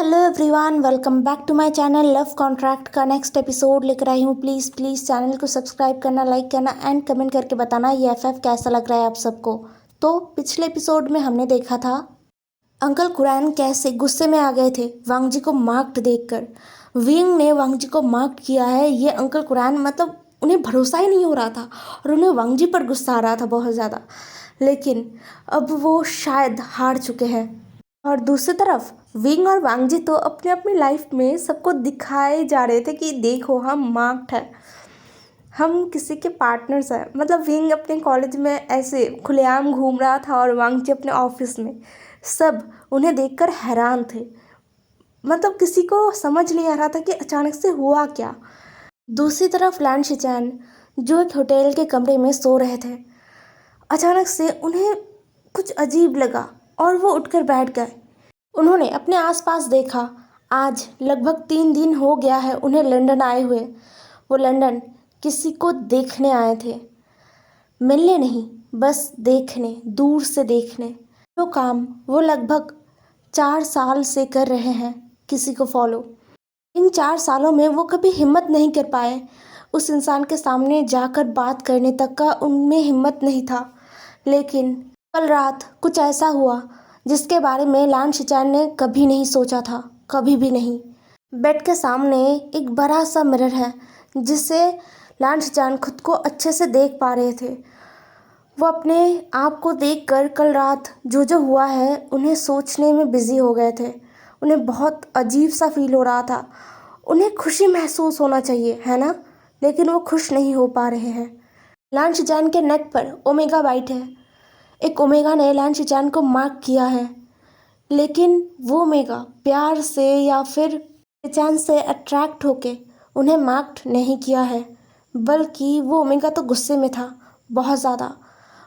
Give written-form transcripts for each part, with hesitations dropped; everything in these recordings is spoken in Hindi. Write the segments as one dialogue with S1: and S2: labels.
S1: Hello everyone, welcome back to my channel love contract का नेक्स्ट एपिसोड लेकर आई हूँ। प्लीज़ प्लीज़ चैनल को सब्सक्राइब करना, लाइक करना एंड कमेंट करके बताना ये एफएफ कैसा लग रहा है आप सबको। तो पिछले एपिसोड में हमने देखा था अंकल कुरैन कैसे गुस्से में आ गए थे वांग जी को मार्क्ड देखकर। विंग ने वांग जी को मार्क्ड किया है, ये अंकल कुरैन मतलब उन्हें भरोसा ही नहीं हो रहा था और उन्हें वांग जी पर गुस्सा आ रहा था बहुत ज़्यादा। लेकिन अब वो शायद हार चुके हैं। और दूसरी तरफ विंग और वांग जी तो अपने अपनी लाइफ में सबको दिखाए जा रहे थे कि देखो हम मार्क्ड हैं, हम किसी के पार्टनर्स हैं। मतलब विंग अपने कॉलेज में ऐसे खुलेआम घूम रहा था और वांग जी अपने ऑफिस में। सब उन्हें देखकर हैरान थे, मतलब किसी को समझ नहीं आ रहा था कि अचानक से हुआ क्या। दूसरी तरफ लैन शिचैन जो एक होटल के कमरे में सो रहे थे, अचानक से उन्हें कुछ अजीब लगा और वो उठकर बैठ गए। उन्होंने अपने आसपास देखा। आज लगभग 3 दिन हो गया है उन्हें लंदन आए हुए। वो लंदन किसी को देखने आए थे, मिलने नहीं, बस देखने, दूर से देखने। जो काम वो लगभग 4 साल से कर रहे हैं, किसी को फॉलो। इन 4 सालों में वो कभी हिम्मत नहीं कर पाए, उस इंसान के सामने जाकर बात करने तक का उनमें हिम्मत नहीं था। लेकिन कल रात कुछ ऐसा हुआ जिसके बारे में लान शिचैन ने कभी नहीं सोचा था, कभी भी नहीं। बेड के सामने एक बड़ा सा मिरर है जिससे लान शिचैन खुद को अच्छे से देख पा रहे थे। वो अपने आप को देखकर कल रात जो जो हुआ है उन्हें सोचने में बिजी हो गए थे। उन्हें बहुत अजीब सा फील हो रहा था। उन्हें खुशी महसूस होना चाहिए, है ना, लेकिन वो खुश नहीं हो पा रहे हैं। लान शिचैन के नेक पर ओमेगा बाइट है। एक ओमेगा ने लान शिचैन को मार्क किया है, लेकिन वो ओमेगा प्यार से या फिर शिचैन से अट्रैक्ट होके उन्हें मार्क्ड नहीं किया है, बल्कि वो ओमेगा तो गुस्से में था बहुत ज़्यादा।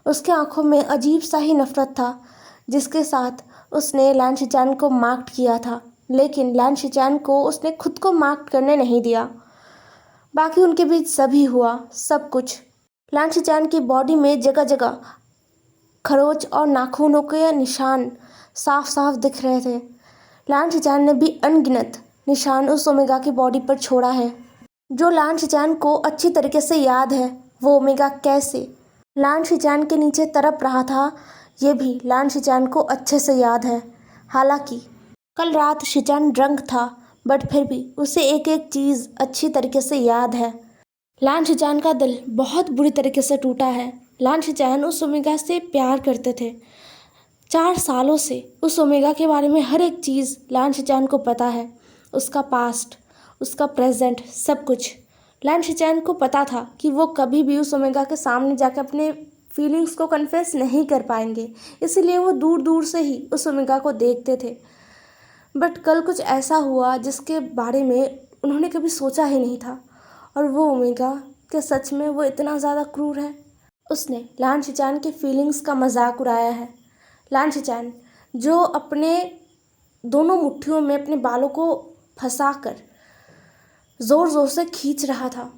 S1: उसके आंखों में अजीब सा ही नफरत था जिसके साथ उसने लान शिचैन को मार्क्ड किया था। लेकिन लान शिचैन को उसने खुद को मार्क्ड करने नहीं दिया। बाकी उनके बीच सभी हुआ, सब कुछ। लान शिचैन की बॉडी में जगह जगह खरोच और नाखूनों के निशान साफ साफ दिख रहे थे। लान शिचैन ने भी अनगिनत निशान उस ओमेगा की बॉडी पर छोड़ा है। जो लान शिचैन को अच्छी तरीके से याद है वो ओमेगा कैसे लान शिचैन के नीचे तड़प रहा था, ये भी लान शिचैन को अच्छे से याद है। हालांकि कल रात शिचैन ड्रंक था, बट फिर भी उसे एक एक चीज़ अच्छी तरीके से याद है। लान शिचैन का दिल बहुत बुरी तरीके से टूटा है। लान शिचैन उस ओमेगा से प्यार करते थे। 4 सालों से उस ओमेगा के बारे में हर एक चीज़ लान शिचैन को पता है। उसका पास्ट, उसका प्रेजेंट, सब कुछ। लान शिचैन को पता था कि वो कभी भी उस ओमेगा के सामने जाकर अपने फीलिंग्स को कन्फेस नहीं कर पाएंगे, इसीलिए वो दूर दूर से ही उस ओमेगा को देखते थे। बट कल कुछ ऐसा हुआ जिसके बारे में उन्होंने कभी सोचा ही नहीं था। और वो ओमेगा के सच में वो इतना ज़्यादा क्रूर है। उसने लान शिचैन के फीलिंग्स का मजाक उड़ाया है। लान शिचैन जो अपने दोनों मुट्ठियों में अपने बालों को फंसाकर ज़ोर ज़ोर से खींच रहा था,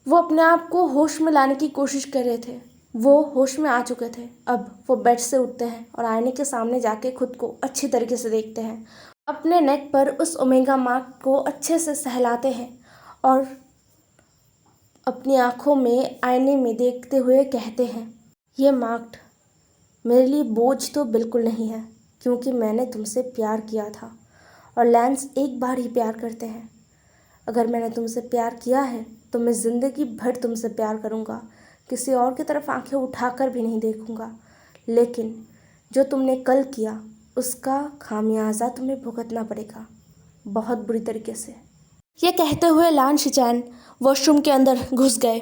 S1: वो अपने आप को होश में लाने की कोशिश कर रहे थे। वो होश में आ चुके थे। अब वो बेड से उठते हैं और आईने के सामने जाके खुद को अच्छी तरीके से देखते हैं। अपने नेक पर उस ओमेगा मार्क को अच्छे से सहलाते हैं और अपनी आँखों में आईने में देखते हुए कहते हैं, ये मार्क्ड मेरे लिए बोझ तो बिल्कुल नहीं है, क्योंकि मैंने तुमसे प्यार किया था और लैंस एक बार ही प्यार करते हैं। अगर मैंने तुमसे प्यार किया है तो मैं ज़िंदगी भर तुमसे प्यार करूँगा, किसी और की तरफ आंखें उठाकर भी नहीं देखूँगा। लेकिन जो तुमने कल किया उसका खामियाजा तुम्हें भुगतना पड़ेगा, बहुत बुरी तरीके से। ये कहते हुए लान शिचैन वॉशरूम के अंदर घुस गए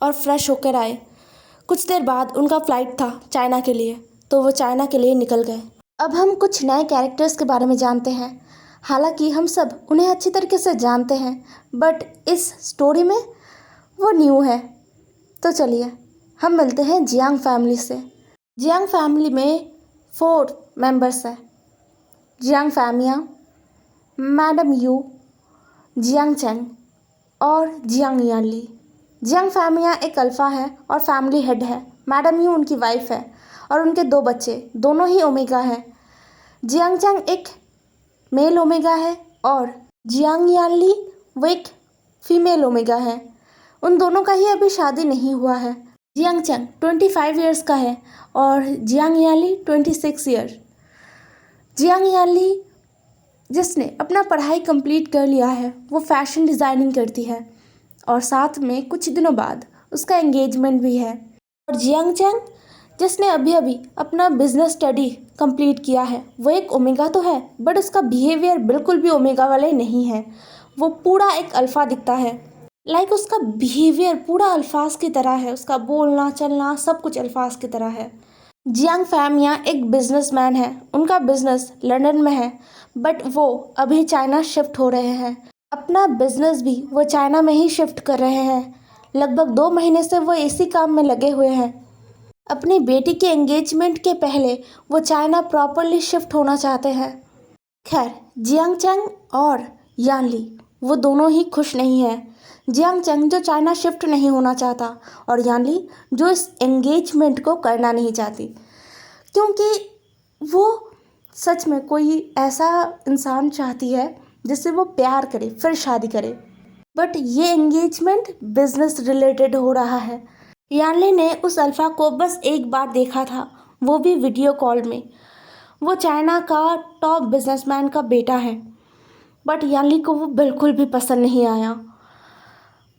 S1: और फ्रेश होकर आए। कुछ देर बाद उनका फ़्लाइट था चाइना के लिए, तो वो चाइना के लिए निकल गए। अब हम कुछ नए कैरेक्टर्स के बारे में जानते हैं। हालांकि हम सब उन्हें अच्छी तरीके से जानते हैं, बट इस स्टोरी में वो न्यू है। तो चलिए हम मिलते हैं जियांग फैमिली से। जियांग फैमिली में 4 मेंबर्स हैं। जियांग फैमिया, मैडम यू, जियांग चेंग और जियांग यानली। जियांग फैमिया एक अल्फ़ा है और फैमिली हेड है। मैडम यू उनकी वाइफ है और उनके 2 बच्चे, दोनों ही ओमेगा हैं। जियांग चेंग एक मेल ओमेगा है और जियांग यानली वो एक फीमेल ओमेगा है। उन दोनों का ही अभी शादी नहीं हुआ है। जियांग चंग 25 ईयर्स का है और Jiang Yanli 26 year. Jiang Yanli जिसने अपना पढ़ाई कंप्लीट कर लिया है वो फैशन डिज़ाइनिंग करती है और साथ में कुछ दिनों बाद उसका एंगेजमेंट भी है। और जियांग चैंग जिसने अभी अभी अपना बिजनेस स्टडी कंप्लीट किया है वो एक ओमेगा तो है बट उसका बिहेवियर बिल्कुल भी ओमेगा वाले नहीं है। वो पूरा एक अल्फ़ा दिखता है। उसका बिहेवियर पूरा अल्फाज की तरह है। उसका बोलना चलना सब कुछ अल्फाज की तरह है। जियांग फैमिया एक बिजनेसमैन है। उनका बिजनेस लंदन में है बट वो अभी चाइना शिफ्ट हो रहे हैं। अपना बिजनेस भी वो चाइना में ही शिफ्ट कर रहे हैं। लगभग 2 महीने से वो इसी काम में लगे हुए हैं। अपनी बेटी के एंगेजमेंट के पहले वो चाइना प्रॉपरली शिफ्ट होना चाहते हैं। खैर जियांग चैंग और यानली वो दोनों ही खुश नहीं है। जियांग चैंग जो चाइना शिफ्ट नहीं होना चाहता और यानली जो इस एंगेजमेंट को करना नहीं चाहती क्योंकि वो सच में कोई ऐसा इंसान चाहती है जिससे वो प्यार करे फिर शादी करे। बट ये एंगेजमेंट बिजनेस रिलेटेड हो रहा है। यानली ने उस अल्फ़ा को बस एक बार देखा था, वो भी वीडियो कॉल में। वो चाइना का टॉप बिजनेसमैन का बेटा है बट यानली को वो बिल्कुल भी पसंद नहीं आया।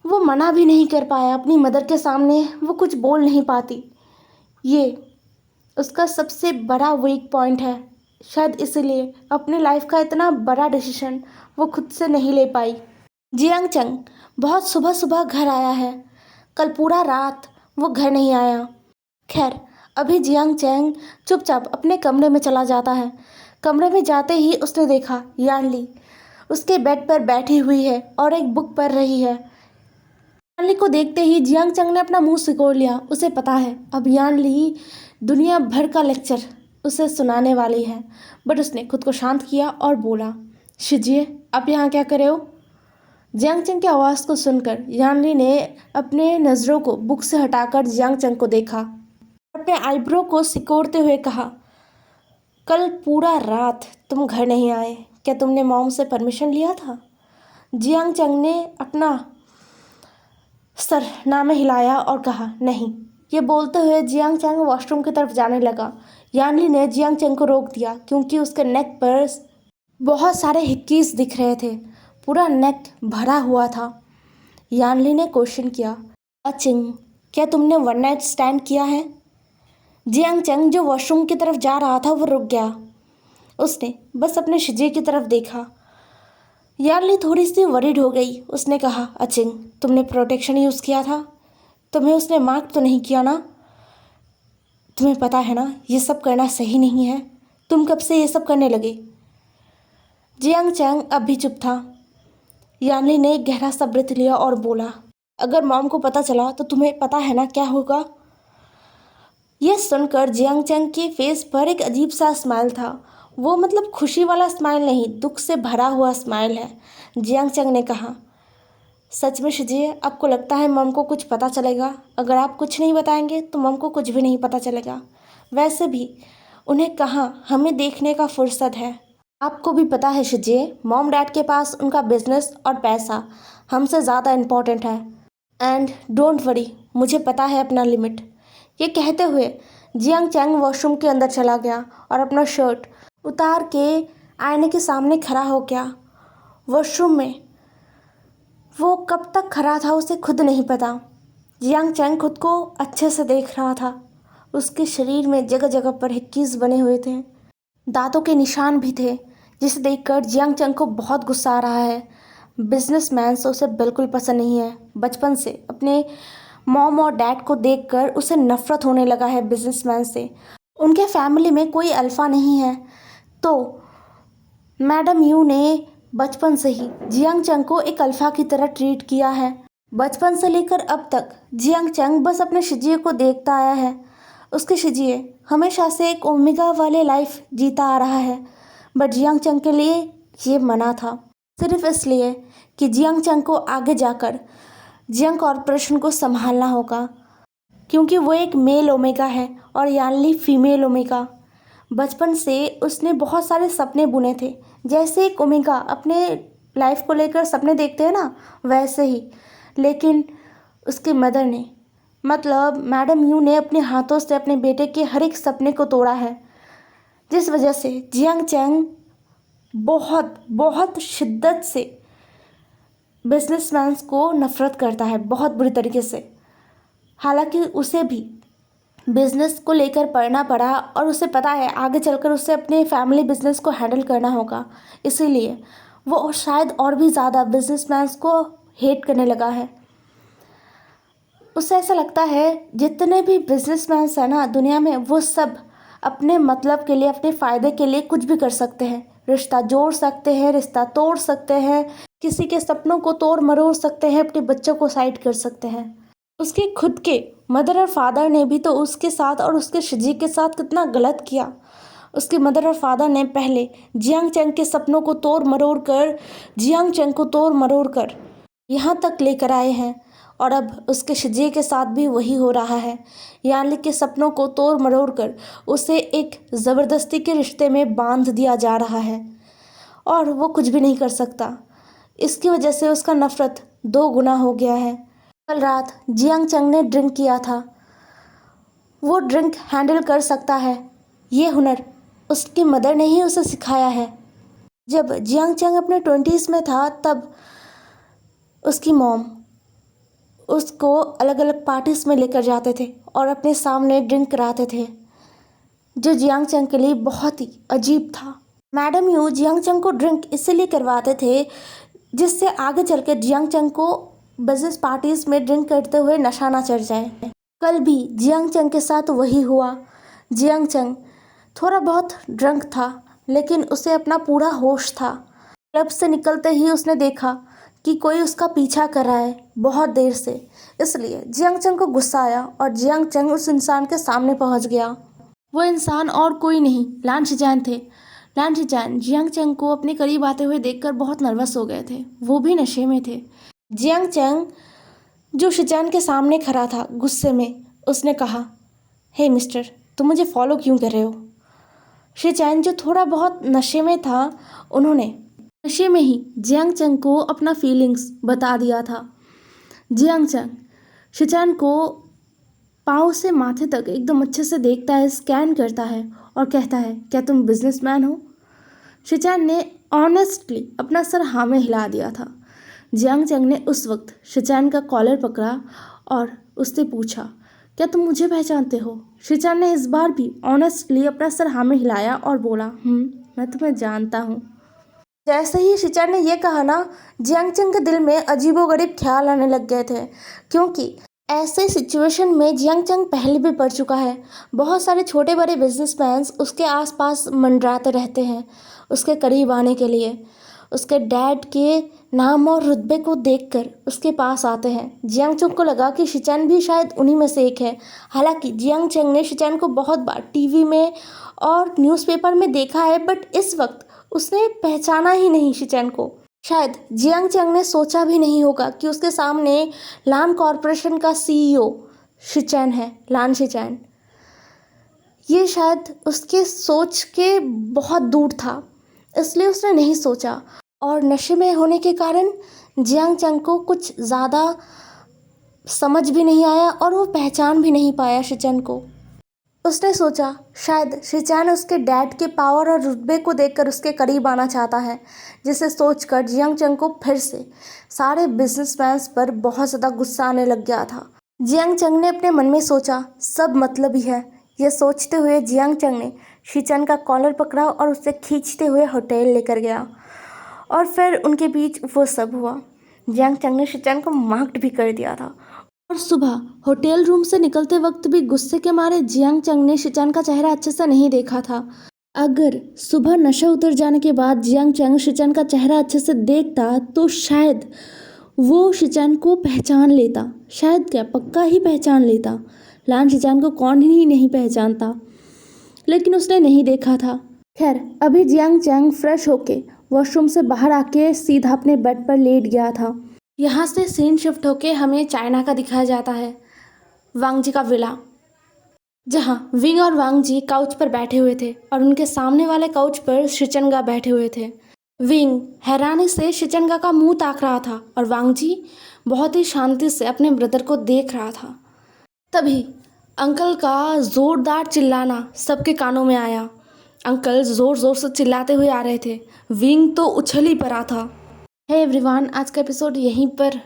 S1: वो मना भी नहीं कर पाया। अपनी मदर के सामने वो कुछ बोल नहीं पाती। ये उसका सबसे बड़ा वीक पॉइंट है। शायद इसलिए अपनी लाइफ का इतना बड़ा डिसीजन वो खुद से नहीं ले पाई। जियांग चंग बहुत सुबह सुबह घर आया है। कल पूरा रात वो घर नहीं आया। खैर अभी जियांग चैंग चुपचाप अपने कमरे में चला जाता है। कमरे में जाते ही उसने देखा यानली उसके बेड पर बैठी हुई है और एक बुक पढ़ रही है। यानली को देखते ही जियांग चंग ने अपना मुंह सिकोड़ लिया। उसे पता है अब यानली दुनिया भर का लेक्चर उसे सुनाने वाली है। बट उसने खुद को शांत किया और बोला, शिजिए आप यहाँ क्या कर रहे हो? जियांग चंग की आवाज़ को सुनकर यानली ने अपने नज़रों को बुक से हटाकर जियांग चंग को देखा। अपने आईब्रो को सिकोड़ते हुए कहा, कल पूरा रात तुम घर नहीं आए, क्या तुमने मॉम से परमिशन लिया था? जियांग चंग ने अपना सर ना में हिलाया और कहा, नहीं। ये बोलते हुए जियांग चंग वॉशरूम की तरफ जाने लगा। यानली ने जियांग चंग को रोक दिया क्योंकि उसके नेक पर बहुत सारे हिक्कीज दिख रहे थे। पूरा नेक भरा हुआ था। यानली ने क्वेश्चन किया, चिंग क्या तुमने वन नाइट स्टैंड किया है? जियांग चंग जो वॉशरूम की तरफ जा रहा था वो रुक गया। उसने बस अपने शिजे की तरफ देखा। यानली थोड़ी सी वरीड हो गई। उसने कहा, अचिंग तुमने प्रोटेक्शन यूज़ किया था? तुम्हें उसने मार्क तो नहीं किया ना? तुम्हें पता है ना ये सब करना सही नहीं है। तुम कब से ये सब करने लगे? जियांग चैंग अब भी चुप था। यानली ने एक गहरा सा ब्रेथ लिया और बोला, अगर मॉम को पता चला तो तुम्हें पता है ना क्या होगा? यह सुनकर जियांग चैंग के फेस पर एक अजीब सा स्माइल था। वो मतलब खुशी वाला स्माइल नहीं, दुख से भरा हुआ स्माइल है। जियांग चैंग ने कहा, सच में शिजिए आपको लगता है मॉम को कुछ पता चलेगा? अगर आप कुछ नहीं बताएंगे तो मॉम को कुछ भी नहीं पता चलेगा। वैसे भी उन्हें कहाँ हमें देखने का फुर्सत है। आपको भी पता है शिजिए, मॉम डैड के पास उनका बिजनेस और पैसा हमसे ज़्यादा इम्पोर्टेंट है। एंड डोंट वरी, मुझे पता है अपना लिमिट। ये कहते हुए जियांग चैंग वॉशरूम के अंदर चला गया और अपना शर्ट उतार के आईने के सामने खड़ा हो गया। वॉशरूम में वो कब तक खड़ा था उसे खुद नहीं पता। जियांग चैंग खुद को अच्छे से देख रहा था। उसके शरीर में जगह जगह पर हिक्कीज बने हुए थे, दांतों के निशान भी थे, जिसे देखकर जियांग चैंग को बहुत गुस्सा आ रहा है। बिजनेसमैन से उसे बिल्कुल पसंद नहीं है। बचपन से अपने मॉम और डैड को देखकर उसे नफ़रत होने लगा है बिजनेसमैन से। उनके फैमिली में कोई अल्फ़ा नहीं है। तो मैडम यू ने बचपन से ही जियांग चंग को एक अल्फ़ा की तरह ट्रीट किया है। बचपन से लेकर अब तक जियांग चंग बस अपने शिजिए को देखता आया है। उसके शिजिए हमेशा से एक ओमेगा वाले लाइफ जीता आ रहा है। बट जियांग चंग के लिए ये मना था, सिर्फ इसलिए कि जियांग चंग को आगे जाकर जियांग कॉरपोरेशन को संभालना होगा क्योंकि वो एक मेल ओमेगा है और यानली फीमेल ओमेगा। बचपन से उसने बहुत सारे सपने बुने थे जैसे एक ओमेगा अपने लाइफ को लेकर सपने देखते हैं ना, वैसे ही। लेकिन उसकी मदर ने, मतलब मैडम यू ने अपने हाथों से अपने बेटे के हर एक सपने को तोड़ा है, जिस वजह से जियांग चैंग बहुत बहुत शिद्दत से बिजनेसमैन को नफ़रत करता है, बहुत बुरी तरीके से। हालांकि उसे भी बिज़नेस को लेकर पढ़ना पड़ा और उसे पता है आगे चलकर उसे अपने फैमिली बिजनेस को हैंडल करना होगा, इसीलिए वो शायद और भी ज़्यादा बिजनेसमैन को हेट करने लगा है। उसे ऐसा लगता है जितने भी बिजनेसमैन हैं ना दुनिया में, वो सब अपने मतलब के लिए, अपने फ़ायदे के लिए कुछ भी कर सकते हैं। रिश्ता जोड़ सकते हैं, रिश्ता तोड़ सकते हैं, किसी के सपनों को तोड़ मरोड़ सकते हैं, अपने बच्चों को साइड कर सकते हैं। उसके खुद के मदर और फादर ने भी तो उसके साथ और उसके शिजी के साथ कितना गलत किया। उसके मदर और फादर ने पहले जियांग चैंग के सपनों को तोड़ मरोड़ कर, जियांग चैंग को तोड़ मरोड़ कर यहाँ तक लेकर आए हैं, और अब उसके शिजी के साथ भी वही हो रहा है। यानी के सपनों को तोड़ मरोड़ कर उसे एक ज़बरदस्ती के रिश्ते में बांध दिया जा रहा है और वो कुछ भी नहीं कर सकता। इसकी वजह से उसका नफ़रत 2 गुना हो गया है। कल रात जियांग चैंग ने ड्रिंक किया था। वो ड्रिंक हैंडल कर सकता है, ये हुनर उसकी मदर ने ही उसे सिखाया है। जब जियांग चैंग अपने 20s में था तब उसकी मॉम उसको अलग अलग पार्टीज़ में लेकर जाते थे और अपने सामने ड्रिंक कराते थे, जो जियांग चैंग के लिए बहुत ही अजीब था। मैडम यू जियांग चैंग को ड्रिंक इसलिए करवाते थे जिससे आगे चलकर जियांग चैंग को बिजनेस पार्टीज़ में ड्रिंक करते हुए नशा ना चढ़ जाए। कल भी जियांग चैंग के साथ वही हुआ। जियांग चैंग थोड़ा बहुत ड्रंक था, लेकिन उसे अपना पूरा होश था। क्लब से निकलते ही उसने देखा कि कोई उसका पीछा कर रहा है बहुत देर से, इसलिए जियांग चैंग को गुस्सा आया और जियांग चैंग उस इंसान के सामने पहुंच गया। वो इंसान और कोई नहीं, लान शिचैन थे। लान शिचैन जियांग चैंग को अपने करीब आते हुए देखकर बहुत नर्वस हो गए थे, वो भी नशे में थे। जियांग चैंग जो शिचैन के सामने खड़ा था गुस्से में, उसने कहा, हे मिस्टर, तुम मुझे फॉलो क्यों कर रहे हो? शिचैन जो थोड़ा बहुत नशे में था, उन्होंने नशे में ही जियांग चैंग को अपना फीलिंग्स बता दिया था। जियांग चैंग शिचैन को पाँव से माथे तक एकदम अच्छे से देखता है, स्कैन करता है और कहता है, क्या तुम बिजनेसमैन हो? शिचैन ने ऑनेस्टली अपना सर हाँ में हिला दिया था। जियांग चैंग ने उस वक्त शिचैन का कॉलर पकड़ा और उससे पूछा, क्या तुम मुझे पहचानते हो? शिचैन ने इस बार भी ऑनेस्टली अपना सर हाँ में हिलाया और बोला, मैं तुम्हें जानता हूँ। जैसे ही शिचैन ने यह कहा ना, जियांग चैंग के दिल में अजीबोगरीब ख्याल आने लग गए थे, क्योंकि ऐसे सिचुएशन में जियांग चैंग पहले भी पड़ चुका है। बहुत सारे छोटे बड़े बिजनेसमैन उसके आसपास मंडराते रहते हैं उसके करीब आने के लिए। उसके डैड के नाम और रुतबे को देखकर उसके पास आते हैं। जियांग चैंग को लगा कि शिचैन भी शायद उन्हीं में से एक है। हालांकि जियांग चैंग ने शिचैन को बहुत बार टीवी में और न्यूज़पेपर में देखा है, बट इस वक्त उसने पहचाना ही नहीं शिचैन को। शायद जियांग चैंग ने सोचा भी नहीं होगा कि उसके सामने लान कॉरपोरेशन का CEO शिचैन है, लान शिचैन। ये शायद उसके सोच के बहुत दूर था, इसलिए उसने नहीं सोचा, और नशे में होने के कारण जियांग चैंग को कुछ ज़्यादा समझ भी नहीं आया और वो पहचान भी नहीं पाया शिचैन को। उसने सोचा शायद शिचैन उसके डैड के पावर और रुतबे को देखकर उसके करीब आना चाहता है, जिसे सोचकर जियांग चैंग को फिर से सारे बिजनेसमैन पर बहुत ज़्यादा गुस्सा आने लग गया था। जियांग चैंग ने अपने मन में सोचा, सब मतलब ही है। यह सोचते हुए जियांग चैंग ने शिचैन का कॉलर पकड़ा और उसे खींचते हुए होटल लेकर गया, और फिर उनके बीच वो सब हुआ। जियांग चैंग ने शिचैन को मार्क्ड भी कर दिया था, और सुबह होटल रूम से निकलते वक्त भी गुस्से के मारे जियांग चैंग ने शिचैन का चेहरा अच्छे से नहीं देखा था। अगर सुबह नशा उतर जाने के बाद जियांग चैंग शिचैन का चेहरा अच्छे से देखता तो शायद वो शिचैन को पहचान लेता, शायद क्या पक्का ही पहचान लेता। लान शिचैन को कौन ही नहीं पहचानता, लेकिन उसने नहीं देखा था। खैर, अभी जियांग चैंग फ्रेश होके वॉशरूम से बाहर आके सीधा अपने बेड पर लेट गया था। यहाँ से सीन शिफ्ट होके हमें चाइना का दिखाया जाता है, वांग जी का विला, जहाँ विंग और वांग जी काउच पर बैठे हुए थे और उनके सामने वाले काउच पर शिचैन बैठे हुए थे। विंग हैरानी से शिचंगा का मुंह ताक रहा था और वांगजी बहुत ही शांति से अपने ब्रदर को देख रहा था। तभी अंकल का जोरदार चिल्लाना सबके कानों में आया। अंकल जोर जोर से चिल्लाते हुए आ रहे थे। विंग तो उछल ही पड़ा था। हे एवरीवन, आज का एपिसोड यहीं पर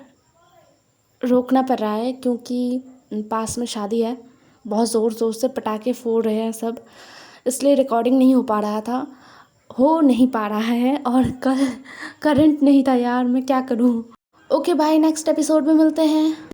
S1: रोकना पड़ रहा है क्योंकि पास में शादी है। बहुत ज़ोर ज़ोर से पटाखे फोड़ रहे हैं सब, इसलिए रिकॉर्डिंग नहीं हो पा रहा है और कल करंट नहीं था यार, मैं क्या करूँ। ओके बाय, नेक्स्ट एपिसोड में मिलते हैं।